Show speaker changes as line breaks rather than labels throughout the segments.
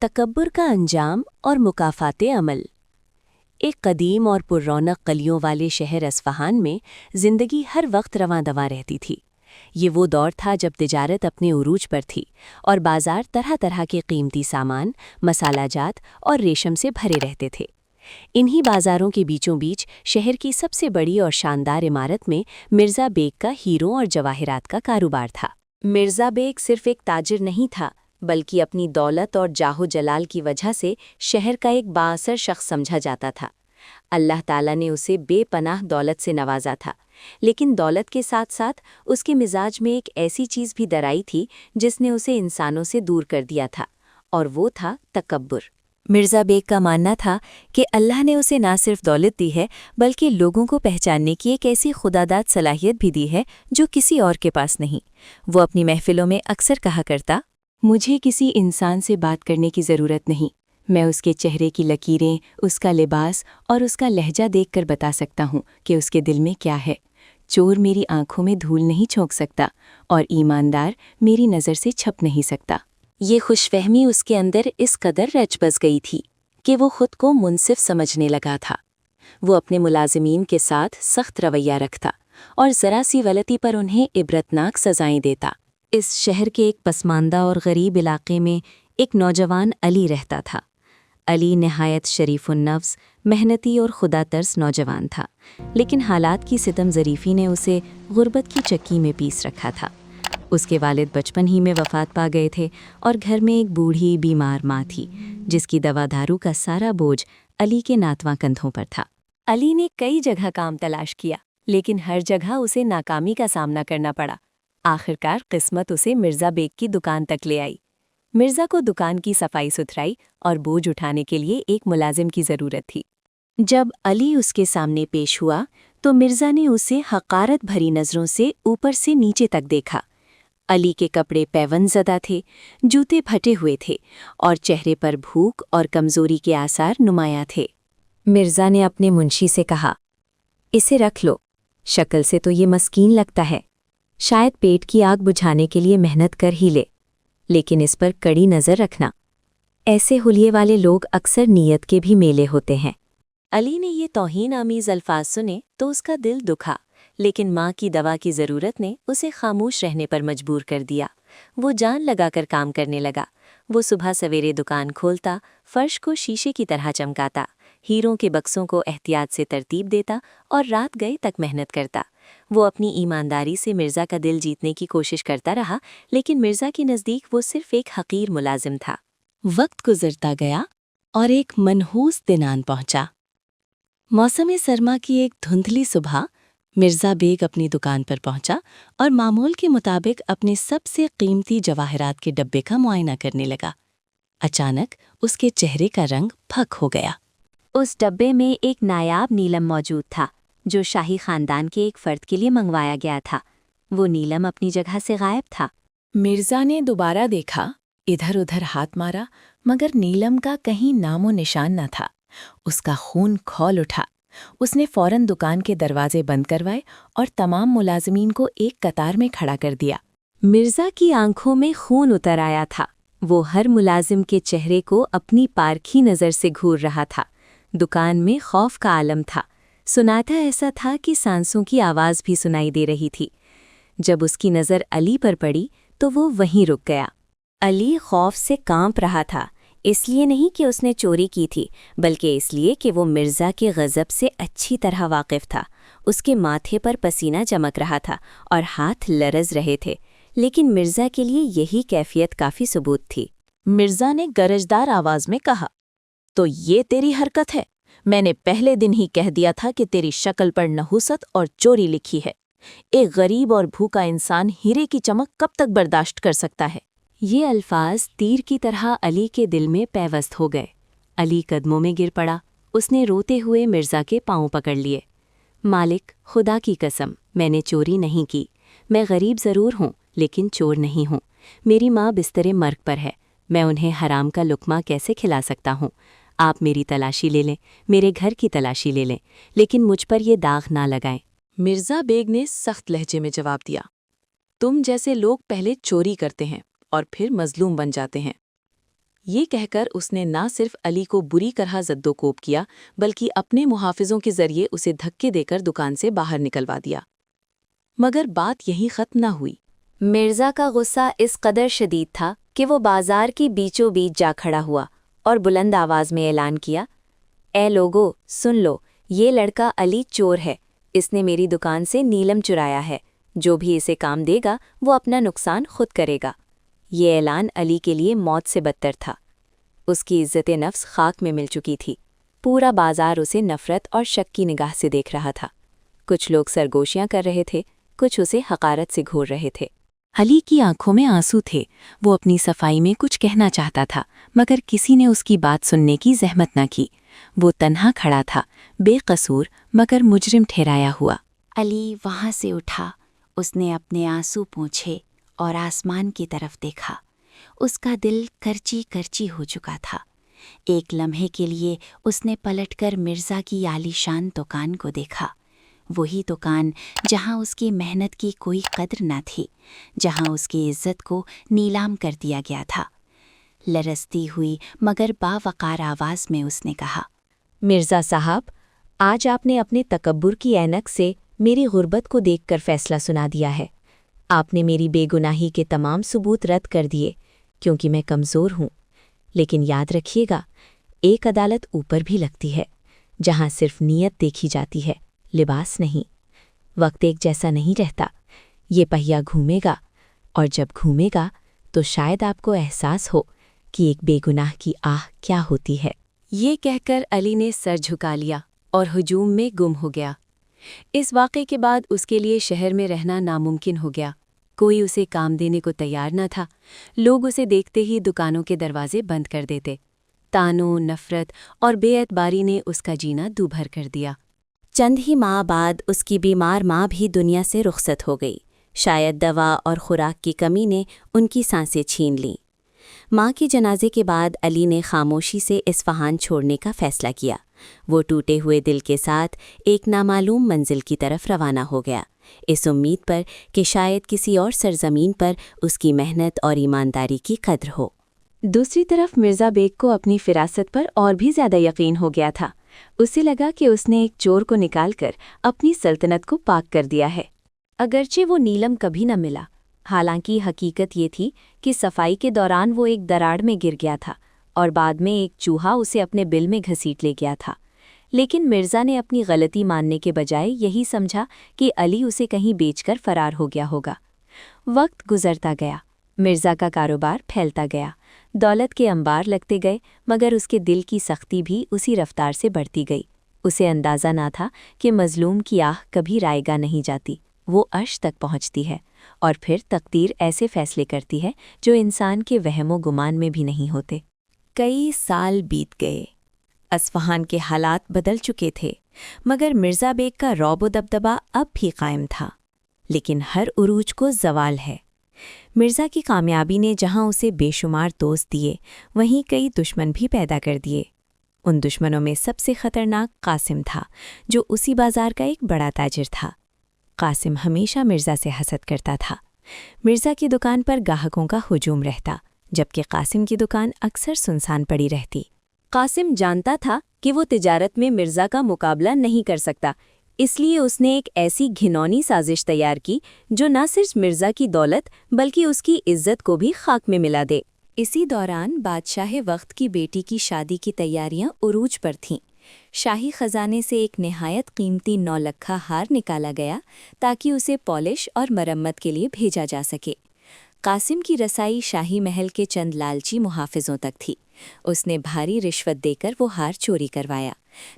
تکبر کا انجام اور مکافات عمل۔ ایک قدیم اور پررونق قلیوں والے شہر اصفہان میں زندگی ہر وقت رواں دواں رہتی تھی۔ یہ وہ دور تھا جب تجارت اپنے عروج پر تھی اور بازار طرح طرح کے قیمتی سامان، مسالہ جات اور ریشم سے بھرے رہتے تھے۔ انہی بازاروں کے بیچوں بیچ شہر کی سب سے بڑی اور شاندار عمارت میں مرزا بیگ کا ہیروں اور جواہرات کا کاروبار تھا۔ مرزا بیگ صرف ایک تاجر نہیں تھا، بلکہ اپنی دولت اور جاہ و جلال کی وجہ سے شہر کا ایک بااثر شخص سمجھا جاتا تھا۔ اللہ تعالیٰ نے اسے بے پناہ دولت سے نوازا تھا، لیکن دولت کے ساتھ ساتھ اس کے مزاج میں ایک ایسی چیز بھی درائی تھی جس نے اسے انسانوں سے دور کر دیا تھا، اور وہ تھا تکبر۔ مرزا بیگ کا ماننا تھا کہ اللہ نے اسے نہ صرف دولت دی ہے بلکہ لوگوں کو پہچاننے کی ایک ایسی خداداد صلاحیت بھی دی ہے جو کسی اور کے پاس نہیں۔ وہ اپنی محفلوں میں اکثر کہا کرتا، مجھے کسی انسان سے بات کرنے کی ضرورت نہیں، میں اس کے چہرے کی لکیریں، اس کا لباس اور اس کا لہجہ دیکھ کر بتا سکتا ہوں کہ اس کے دل میں کیا ہے۔ چور میری آنکھوں میں دھول نہیں جھونک سکتا اور ایماندار میری نظر سے چھپ نہیں سکتا۔ یہ خوش فہمی اس کے اندر اس قدر رچ بس گئی تھی کہ وہ خود کو منصف سمجھنے لگا تھا۔ وہ اپنے ملازمین کے ساتھ سخت رویہ رکھتا اور ذرا سی غلطی پر انہیں عبرتناک سزائیں دیتا۔ اس شہر کے ایک پسماندہ اور غریب علاقے میں ایک نوجوان علی رہتا تھا۔ علی نہایت شریف النفس، محنتی اور خدا ترس نوجوان تھا، لیکن حالات کی ستم ظریفی نے اسے غربت کی چکی میں پیس رکھا تھا۔ اس کے والد بچپن ہی میں وفات پا گئے تھے اور گھر میں ایک بوڑھی بیمار ماں تھی جس کی دوا دارو کا سارا بوجھ علی کے ناتواں کندھوں پر تھا۔ علی نے کئی جگہ کام تلاش کیا، لیکن ہر جگہ اسے ناکامی کا سامنا کرنا پڑا۔ آخرکار قسمت اسے مرزا بیگ کی دکان تک لے آئی۔ مرزا کو دکان کی صفائی ستھرائی اور بوجھ اٹھانے کے لیے ایک ملازم کی ضرورت تھی۔ جب علی اس کے سامنے پیش ہوا تو مرزا نے اسے حقارت بھری نظروں سے اوپر سے نیچے تک دیکھا۔ علی کے کپڑے پیون زدہ تھے، جوتے پھٹے ہوئے تھے اور چہرے پر بھوک اور کمزوری کے آثار نمایاں تھے۔ مرزا نے اپنے منشی سے کہا، اسے رکھ لو، شکل سے تو یہ مسکین لگتا ہے، شاید پیٹ کی آگ بجھانے کے لیے محنت کر ہی لے، لیکن اس پر کڑی نظر رکھنا، ایسے حلیے والے لوگ اکثر نیت کے بھی میلے ہوتے ہیں۔ علی نے یہ توہین آمیز الفاظ سنے تو اس کا دل دکھا، لیکن ماں کی دوا کی ضرورت نے اسے خاموش رہنے پر مجبور کر دیا۔ وہ جان لگا کر کام کرنے لگا۔ وہ صبح سویرے دکان کھولتا، فرش کو شیشے کی طرح چمکاتا، ہیروں کے بکسوں کو احتیاط سے ترتیب دیتا اور رات گئے تک محنت کرتا۔ وہ اپنی ایمانداری سے مرزا کا دل جیتنے کی کوشش کرتا رہا، لیکن مرزا کے نزدیک وہ صرف ایک حقیر ملازم تھا۔ وقت گزرتا گیا اور ایک منحوس دن آن پہنچا۔ موسم سرما کی ایک دھندلی صبح مرزا بیگ اپنی دکان پر پہنچا اور معمول کے مطابق اپنے سب سے قیمتی جواہرات کے ڈبے کا معائنہ کرنے لگا۔ اچانک اس کے چہرے کا رنگ پھک ہو گیا۔ اس ڈبے میں ایک نایاب نیلم موجود تھا جو شاہی خاندان کے ایک فرد کے لیے منگوایا گیا تھا۔ وہ نیلم اپنی جگہ سے غائب تھا۔ مرزا نے دوبارہ دیکھا، ادھر ادھر ہاتھ مارا، مگر نیلم کا کہیں نام و نشان نہ تھا۔ اس کا خون کھول اٹھا۔ اس نے فوراً دکان کے دروازے بند کروائے اور تمام ملازمین کو ایک قطار میں کھڑا کر دیا۔ مرزا کی آنکھوں میں خون اتر آیا تھا۔ وہ ہر ملازم کے چہرے کو اپنی پارکھی نظر سے گھور رہا تھا۔ دکان میں خوف کا عالم تھا۔ سناٹا ایسا تھا کہ سانسوں کی آواز بھی سنائی دے رہی تھی۔ جب اس کی نظر علی پر پڑی تو وہ وہیں رک گیا۔ علی خوف سے کانپ رہا تھا، اس لیے نہیں کہ اس نے چوری کی تھی، بلکہ اس لیے کہ وہ مرزا کے غضب سے اچھی طرح واقف تھا۔ اس کے ماتھے پر پسینہ چمک رہا تھا اور ہاتھ لرز رہے تھے، لیکن مرزا کے لیے یہی کیفیت کافی ثبوت تھی۔
مرزا نے گرجدار آواز میں کہا، تو یہ تیری حرکت ہے؟ میں نے پہلے دن ہی کہہ دیا تھا کہ تیری شکل پر نحوست اور چوری لکھی ہے۔ ایک غریب اور بھوکا انسان ہیرے کی چمک کب تک برداشت کر سکتا ہے؟
یہ الفاظ تیر کی طرح علی کے دل میں پیوست ہو گئے۔ علی قدموں میں گر پڑا۔ اس نے روتے ہوئے مرزا کے پاؤں پکڑ لیے۔ مالک، خدا کی قسم، میں نے چوری نہیں کی۔ میں غریب ضرور ہوں، لیکن چور نہیں ہوں۔ میری ماں بستر مرگ پر ہے، میں انہیں حرام کا لقمہ کیسے کھلا سکتا ہوں؟ آپ میری تلاشی لے لیں، میرے گھر کی تلاشی لے لیں، لیکن مجھ پر یہ داغ نہ لگائیں۔
مرزا بیگ نے سخت لہجے میں جواب دیا، تم جیسے لوگ پہلے چوری کرتے ہیں اور پھر مظلوم بن جاتے ہیں۔ یہ کہہ کر اس نے نہ صرف علی کو بری طرح زد و کوب کیا بلکہ اپنے محافظوں کے ذریعے اسے دھکے دے کر دکان سے باہر نکلوا دیا۔ مگر بات یہیں ختم نہ ہوئی۔
مرزا کا غصہ اس قدر شدید تھا کہ وہ بازار کی بیچوں بیچ جا کھڑا ہوا اور بلند آواز میں اعلان کیا، اے لوگو سن لو، یہ لڑکا علی چور ہے، اس نے میری دکان سے نیلم چرایا ہے، جو بھی اسے کام دے گا وہ اپنا نقصان خود کرے گا۔ یہ اعلان علی کے لیے موت سے بدتر تھا۔ اس کی عزت نفس خاک میں مل چکی تھی۔ پورا بازار اسے نفرت اور شک کی نگاہ سے دیکھ رہا تھا۔ کچھ لوگ سرگوشیاں کر رہے تھے، کچھ اسے حقارت سے گھور رہے تھے۔
علی کی آنکھوں میں آنسو تھے۔ وہ اپنی صفائی میں کچھ کہنا چاہتا تھا مگر کسی نے اس کی بات سننے کی زحمت نہ کی۔ وہ تنہا کھڑا تھا، بے قصور مگر مجرم ٹھہرایا ہوا۔
علی وہاں سے اٹھا، اس نے اپنے آنسو پونچھے اور آسمان کی طرف دیکھا۔ اس کا دل کرچی کرچی ہو چکا تھا۔ ایک لمحے کے لیے اس نے پلٹ کر مرزا کی عالیشان دکان کو دیکھا، وہی دکان جہاں اس کی محنت کی کوئی قدر نہ تھی، جہاں اس کی عزت کو نیلام کر دیا گیا تھا۔ لرزتی ہوئی مگر باوقار آواز میں اس نے کہا،
مرزا صاحب، آج آپ نے اپنے تکبر کی اینک سے میری غربت کو دیکھ کر فیصلہ سنا دیا ہے۔ آپ نے میری بے گناہی کے تمام ثبوت رد کر دیے کیونکہ میں کمزور ہوں۔ لیکن یاد رکھیے گا، ایک عدالت اوپر بھی لگتی ہے، جہاں صرف نیت دیکھی جاتی ہے، لباس نہیں۔ وقت ایک جیسا نہیں رہتا، یہ پہیہ گھومے گا، اور جب گھومے گا تو شاید آپ کو احساس ہو کہ ایک بے گناہ کی آہ کیا ہوتی ہے۔
یہ کہہ کر علی نے سر جھکا لیا اور ہجوم میں گم ہو گیا۔ اس واقعے کے بعد اس کے لیے شہر میں رہنا ناممکن ہو گیا۔ کوئی اسے کام دینے کو تیار نہ تھا۔ لوگ اسے دیکھتے ہی دکانوں کے دروازے بند کر دیتے۔ تانوں، نفرت اور بے اعتباری نے اس کا جینا دوبھر کر دیا۔
چند ہی ماہ بعد اس کی بیمار ماں بھی دنیا سے رخصت ہو گئی۔ شاید دوا اور خوراک کی کمی نے ان کی سانسیں چھین لیں۔ ماں کے جنازے کے بعد علی نے خاموشی سے اصفہان چھوڑنے کا فیصلہ کیا۔ وہ ٹوٹے ہوئے دل کے ساتھ ایک نامعلوم منزل کی طرف روانہ ہو گیا، اس امید پر کہ شاید کسی اور سرزمین پر اس کی محنت اور ایمانداری کی قدر ہو۔
دوسری طرف مرزا بیگ کو اپنی فراست پر اور بھی زیادہ یقین ہو گیا تھا۔ اسے لگا کہ اس نے ایک چور کو نکال کر اپنی سلطنت کو پاک کر دیا ہے۔ اگرچہ وہ نیلم کبھی نہ ملا، حالانکہ حقیقت یہ تھی کہ صفائی کے دوران وہ ایک دراڑ میں گر گیا تھا اور بعد میں ایک چوہا اسے اپنے بل میں گھسیٹ لے گیا تھا۔ لیکن مرزا نے اپنی غلطی ماننے کے بجائے یہی سمجھا کہ علی اسے کہیں بیچ کر فرار ہو گیا ہوگا۔ وقت گزرتا گیا، مرزا کا کاروبار پھیلتا گیا، دولت کے انبار لگتے گئے، مگر اس کے دل کی سختی بھی اسی رفتار سے بڑھتی گئی۔ اسے اندازہ نہ تھا کہ مظلوم کی آہ کبھی رائے گا نہیں جاتی، وہ عرش تک پہنچتی ہے، اور پھر تقدیر ایسے فیصلے کرتی ہے جو انسان کے وہم و گمان میں بھی نہیں ہوتے۔
کئی سال بیت گئے، اصفہان کے حالات بدل چکے تھے، مگر مرزا بیگ کا رعب و دبدبہ اب بھی قائم تھا۔ لیکن ہر عروج کو زوال ہے۔ مرزا کی کامیابی نے جہاں اسے بے شمار دوست دیے، وہیں کئی دشمن بھی پیدا کر دیے۔ ان دشمنوں میں سب سے خطرناک قاسم تھا، جو اسی بازار کا ایک بڑا تاجر تھا۔ قاسم ہمیشہ مرزا سے حسد کرتا تھا۔ مرزا کی دکان پر گاہکوں کا ہجوم رہتا، جبکہ قاسم کی دکان اکثر سنسان پڑی رہتی۔
قاسم جانتا تھا کہ وہ تجارت میں مرزا کا مقابلہ نہیں کر سکتا، اس لیے اس نے ایک ایسی گھنونی سازش تیار کی جو نہ صرف مرزا کی دولت بلکہ اس کی عزت کو بھی خاک میں ملا دے۔ اسی دوران بادشاہ وقت کی بیٹی کی شادی کی تیاریاں عروج پر تھیں۔ شاہی خزانے سے ایک نہایت قیمتی 9 لکھا ہار نکالا گیا تاکہ اسے پالش اور مرمت کے لیے بھیجا جا سکے۔ قاسم کی رسائی شاہی محل کے چند لالچی محافظوں تک تھی۔ اس نے بھاری رشوت دے کر وہ ہار چوری کروایا۔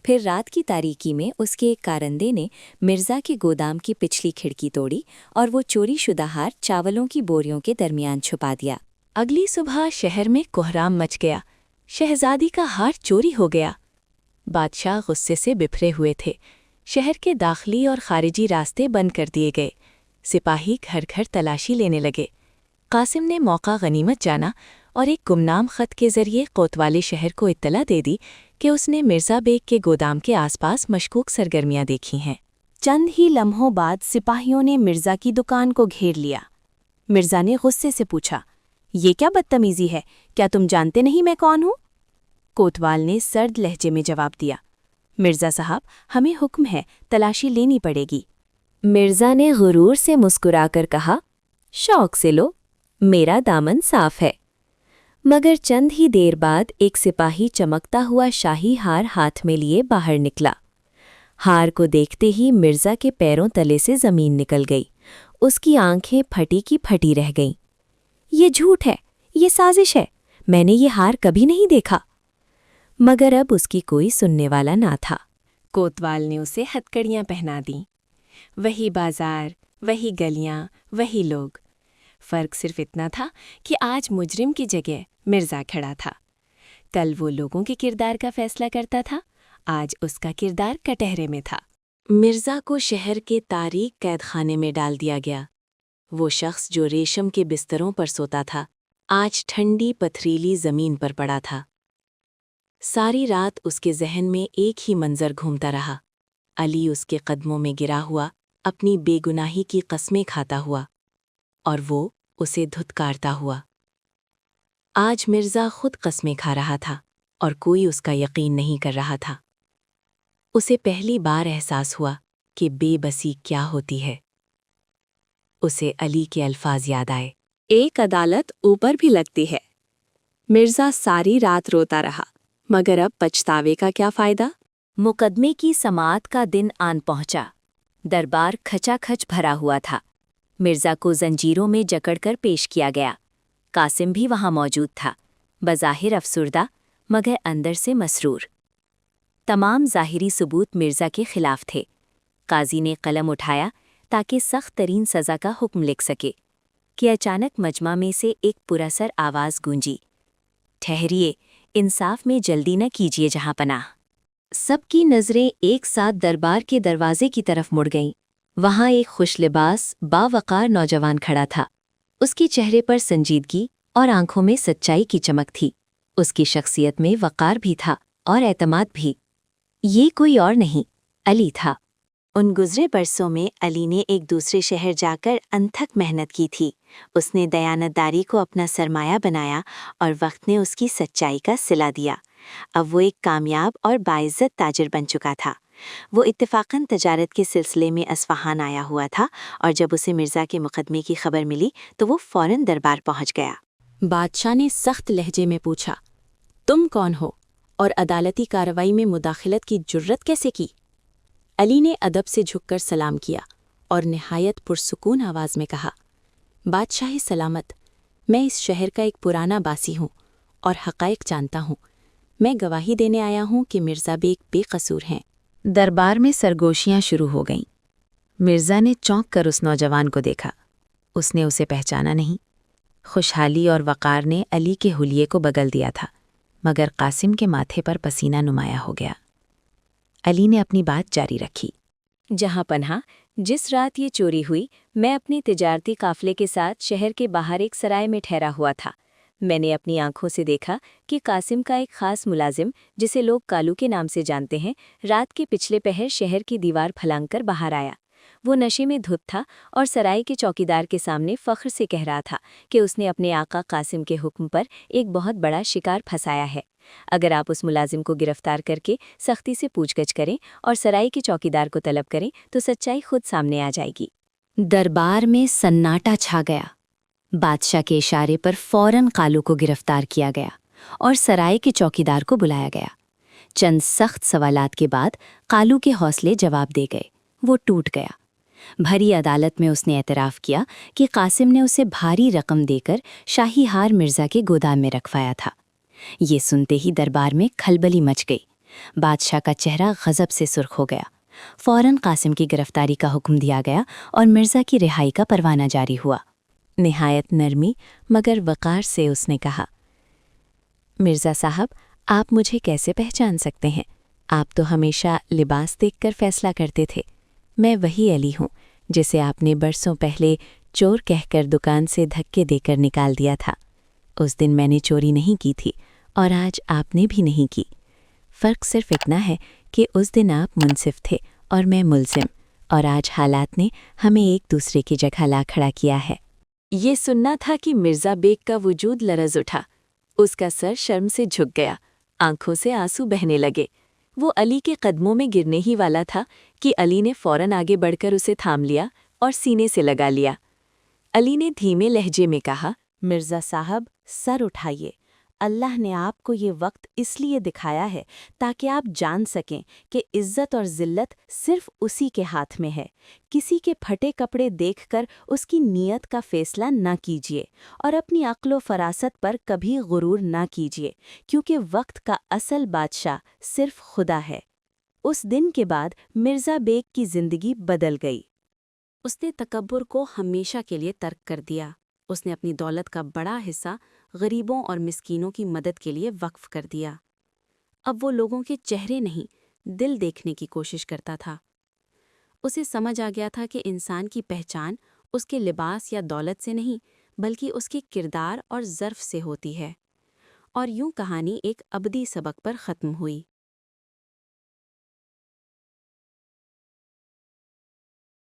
پھر رات کی تاریکی میں اس کے ایک کارندے نے مرزا کے گودام کی پچھلی کھڑکی توڑی اور وہ چوری شدہ ہار چاولوں کی بوریوں کے درمیان چھپا دیا۔
اگلی صبح شہر میں کوہرام مچ گیا۔ شہزادی کا ہار چوری ہو گیا۔ بادشاہ غصے سے بپھرے ہوئے تھے۔ شہر کے داخلی اور خارجی راستے بند کر دیے گئے۔ سپاہی گھر گھر تلاشی لینے لگے۔ قاسم نے موقع غنیمت جانا اور ایک گمنام خط کے ذریعے کوتوال شہر کو اطلاع دے دی کہ اس نے مرزا بیگ کے گودام کے آس پاس مشکوک سرگرمیاں دیکھی ہیں۔
چند ہی لمحوں بعد سپاہیوں نے مرزا کی دکان کو گھیر لیا۔ مرزا نے غصے سے پوچھا،
یہ کیا بدتمیزی ہے؟ کیا تم جانتے نہیں میں کون ہوں؟ کوتوال نے سرد لہجے میں جواب دیا۔ مرزا صاحب، ہمیں حکم ہے، تلاشی لینی پڑے گی۔
مرزا نے غرور سے مسکرا کر کہا، شوق سے لو، میرا دامن صاف ہے۔ مگر چند ہی دیر بعد ایک سپاہی چمکتا ہوا شاہی ہار ہاتھ میں لیے باہر نکلا۔ ہار کو دیکھتے ہی مرزا کے پیروں تلے سے زمین نکل گئی، اس کی آنکھیں پھٹی کی پھٹی رہ گئیں۔ یہ جھوٹ ہے، یہ سازش ہے، میں نے یہ ہار کبھی نہیں دیکھا۔ مگر اب اس کی کوئی سننے والا نہ تھا۔
کوتوال نے اسے ہتکڑیاں پہنا دیں۔ وہی بازار، وہی گلیاں، وہی لوگ۔ فرق صرف اتنا تھا کہ آج مجرم کی جگہ مرزا کھڑا تھا۔ کل وہ لوگوں کے کردار کا فیصلہ کرتا تھا، آج اس کا کردار کٹہرے میں تھا۔
مرزا کو شہر کے تاریک قید خانے میں ڈال دیا گیا۔ وہ شخص جو ریشم کے بستروں پر سوتا تھا، آج ٹھنڈی پتھریلی زمین پر پڑا تھا۔ ساری رات اس کے ذہن میں ایک ہی منظر گھومتا رہا، علی اس کے قدموں میں گرا ہوا، اپنی بے گناہی کی قسمیں کھاتا ہوا، اور وہ اسے دھتکارتا ہوا۔ آج مرزا خود قسمیں کھا رہا تھا اور کوئی اس کا یقین نہیں کر رہا تھا۔ اسے پہلی بار احساس ہوا کہ بے بسی کیا ہوتی ہے۔ اسے علی کے الفاظ یاد آئے،
ایک عدالت اوپر بھی لگتی ہے۔ مرزا ساری رات روتا رہا، مگر اب پچھتاوے کا کیا فائدہ؟
مقدمے کی سماعت کا دن آن پہنچا۔ دربار کھچا کھچ بھرا ہوا تھا۔ مرزا کو زنجیروں میں جکڑ کر پیش کیا گیا۔ قاسم بھی وہاں موجود تھا، بظاہر افسردہ مگر اندر سے مسرور۔ تمام ظاہری ثبوت مرزا کے خلاف تھے۔ قاضی نے قلم اٹھایا تاکہ سخت ترین سزا کا حکم لکھ سکے کہ اچانک مجمع میں سے ایک پراثر آواز گونجی، ٹھہریے، انصاف میں جلدی نہ کیجیے جہاں پناہ۔ سب کی نظریں ایک ساتھ دربار کے دروازے کی طرف مڑ گئیں۔ وہاں ایک خوش لباس باوقار نوجوان کھڑا تھا۔ اس کے چہرے پر سنجیدگی اور آنکھوں میں سچائی کی چمک تھی۔ اس کی شخصیت میں وقار بھی تھا اور اعتماد بھی۔ یہ کوئی اور نہیں، علی تھا۔
ان گزرے برسوں میں علی نے ایک دوسرے شہر جا کر انتھک محنت کی تھی۔ اس نے دیانتداری کو اپنا سرمایہ بنایا اور وقت نے اس کی سچائی کا صلہ دیا۔ اب وہ ایک کامیاب اور باعزت تاجر بن چکا تھا۔ وہ اتفاقاً تجارت کے سلسلے میں اصفہان آیا ہوا تھا، اور جب اسے مرزا کے مقدمے کی خبر ملی تو وہ فوراً دربار پہنچ گیا۔
بادشاہ نے سخت لہجے میں پوچھا، تم کون ہو اور عدالتی کارروائی میں مداخلت کی جرت کیسے کی؟ علی نے ادب سے جھک کر سلام کیا اور نہایت پرسکون آواز میں کہا، بادشاہ سلامت، میں اس شہر کا ایک پرانا باسی ہوں اور حقائق جانتا ہوں۔ میں گواہی دینے آیا ہوں کہ مرزا بیگ بے قصور ہیں۔
دربار میں سرگوشیاں شروع ہو گئیں۔ مرزا نے چونک کر اس نوجوان کو دیکھا۔ اس نے اسے پہچانا نہیں۔ خوشحالی اور وقار نے علی کے حلیے کو بگل دیا تھا، مگر قاسم کے ماتھے پر پسینہ نمایاں ہو گیا۔ علی نے اپنی بات جاری رکھی،
جہاں پناہ، جس رات یہ چوری ہوئی، میں اپنے تجارتی قافلے کے ساتھ شہر کے باہر ایک سرائے میں ٹھہرا ہوا تھا۔ میں نے اپنی آنکھوں سے دیکھا کہ قاسم کا ایک خاص ملازم، جسے لوگ کالو کے نام سے جانتے ہیں، رات کے پچھلے پہر شہر کی دیوار پھلانگ کر باہر آیا۔ وہ نشے میں دھت تھا اور سرائے کے چوکیدار کے سامنے فخر سے کہہ رہا تھا کہ اس نے اپنے آقا قاسم کے حکم پر ایک بہت بڑا شکار پھنسایا ہے۔ اگر آپ اس ملازم کو گرفتار کر کے سختی سے پوچھ گچھ کریں اور سرائے کے چوکیدار کو طلب کریں تو سچائی خود سامنے آ جائے گی۔ دربار میں سناٹا چھا گیا۔ بادشاہ کے اشارے پر فوراً قالو کو گرفتار کیا گیا اور سرائے کے چوکیدار کو بلایا گیا۔ چند سخت سوالات کے بعد قالو کے حوصلے جواب دے گئے، وہ ٹوٹ گیا۔ بھری عدالت میں اس نے اعتراف کیا کہ قاسم نے اسے بھاری رقم دے کر شاہی ہار مرزا کے گودام میں رکھوایا تھا۔ یہ سنتے ہی دربار میں کھلبلی مچ گئی۔ بادشاہ کا چہرہ غضب سے سرخ ہو گیا۔ فوراً قاسم کی گرفتاری کا حکم دیا گیا اور مرزا کی رہائی کا پروانہ جاری ہوا۔ نہایت نرمی مگر وقار سے اس نے کہا، مرزا صاحب، آپ مجھے کیسے پہچان سکتے ہیں؟ آپ تو ہمیشہ لباس دیکھ کر فیصلہ کرتے تھے۔ میں وہی علی ہوں جسے آپ نے برسوں پہلے چور کہہ کر دکان سے دھکے دے کر نکال دیا تھا۔ اس دن میں نے چوری نہیں کی تھی اور آج آپ نے بھی نہیں کی۔ فرق صرف اتنا ہے کہ اس دن آپ منصف تھے اور میں ملزم، اور آج حالات نے ہمیں ایک دوسرے کی جگہ لا کھڑا کیا ہے۔
یہ سننا تھا کہ مرزا بیگ کا وجود لرز اٹھا، اس کا سر شرم سے جھک گیا، آنکھوں سے آنسو بہنے لگے۔ وہ علی کے قدموں میں گرنے ہی والا تھا کہ علی نے فوراً آگے بڑھ کر اسے تھام لیا اور سینے سے لگا لیا۔ علی نے دھیمے لہجے میں کہا،
مرزا صاحب، سر اٹھائیے۔ اللہ نے آپ کو یہ وقت اس لیے دکھایا ہے تاکہ آپ جان سکیں کہ عزت اور ذلت صرف اسی کے ہاتھ میں ہے۔ کسی کے پھٹے کپڑے دیکھ کر اس کی نیت کا فیصلہ نہ کیجیے اور اپنی عقل و فراست پر کبھی غرور نہ کیجیے، کیونکہ وقت کا اصل بادشاہ صرف خدا ہے۔ اس دن کے بعد مرزا بیگ کی زندگی بدل گئی۔
اس نے تکبر کو ہمیشہ کے لیے ترک کر دیا۔ اس نے اپنی دولت کا بڑا حصہ غریبوں اور مسکینوں کی مدد کے لیے وقف کر دیا۔ اب وہ لوگوں کے چہرے نہیں، دل دیکھنے کی کوشش کرتا تھا۔ اسے سمجھ آ گیا تھا کہ انسان کی پہچان اس کے لباس یا دولت سے نہیں، بلکہ اس کے کردار اور ظرف سے ہوتی ہے۔ اور یوں کہانی ایک ابدی سبق پر ختم ہوئی۔